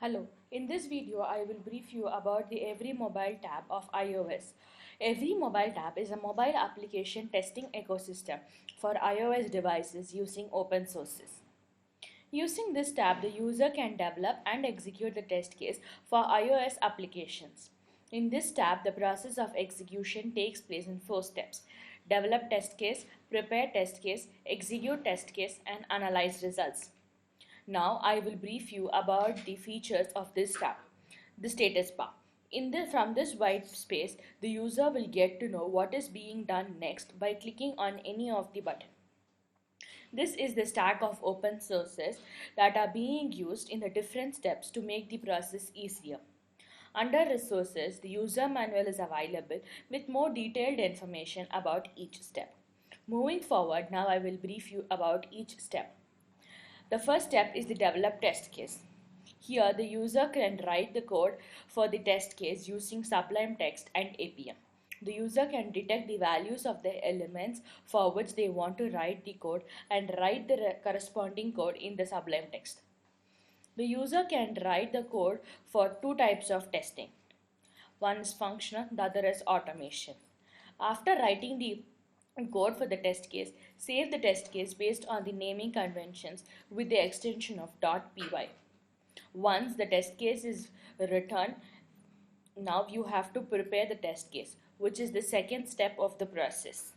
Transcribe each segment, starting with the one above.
Hello, in this video I will brief you about the EveryMobile tab of iOS. EveryMobile tab is a mobile application testing ecosystem for iOS devices using open sources. Using this tab, the user can develop and execute the test case for iOS applications. In this tab, the process of execution takes place in 4 steps: develop test case, prepare test case, execute test case, and analyze results. Now I will brief you about the features of this tab. The status bar. From this white space, the user will get to know what is being done next by clicking on any of the buttons. This is the stack of open sources that are being used in the different steps to make the process easier. Under resources, the user manual is available with more detailed information about each step. Moving forward, now I will brief you about each step. The first step is the develop test case. Here, the user can write the code for the test case using Sublime Text and APM. The user can detect the values of the elements for which they want to write the code and write the corresponding code in the Sublime Text. The user can write the code for 2 types of testing. One is functional, the other is automation. After writing the code for the test case, save the test case based on the naming conventions with the extension of .py. Once the test case is returned, now you have to prepare the test case, which is the second step of the process.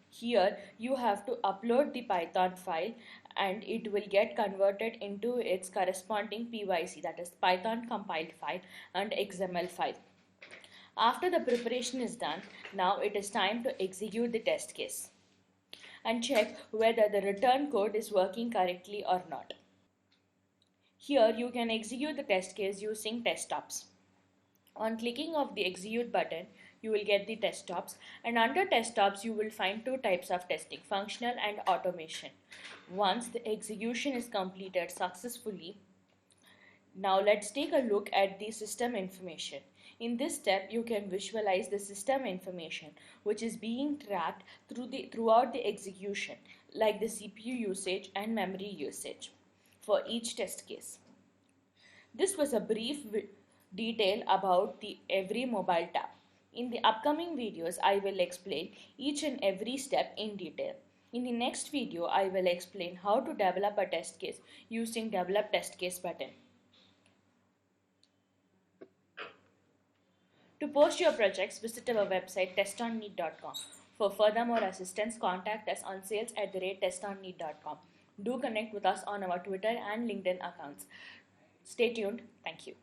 Here you have to upload the Python file and it will get converted into its corresponding PYC, that is Python compiled file, and XML file. After the preparation is done, now it is time to execute the test case and check whether the return code is working correctly or not. Here you can execute the test case using test stops. On clicking of the execute button, you will get the test stops, and under test stops you will find 2 types of testing, functional and automation. Once the execution is completed successfully, now let's take a look at the system information. In this step, you can visualize the system information which is being tracked throughout the execution, like the CPU usage and memory usage for each test case. This was a brief detail about the EveryMobile tab. In the upcoming videos, I will explain each and every step in detail. In the next video, I will explain how to develop a test case using develop test case button. To post your projects, visit our website TestOnNeed.com. For furthermore assistance, contact us on sales@TestOnNeed.com. Do connect with us on our Twitter and LinkedIn accounts. Stay tuned. Thank you.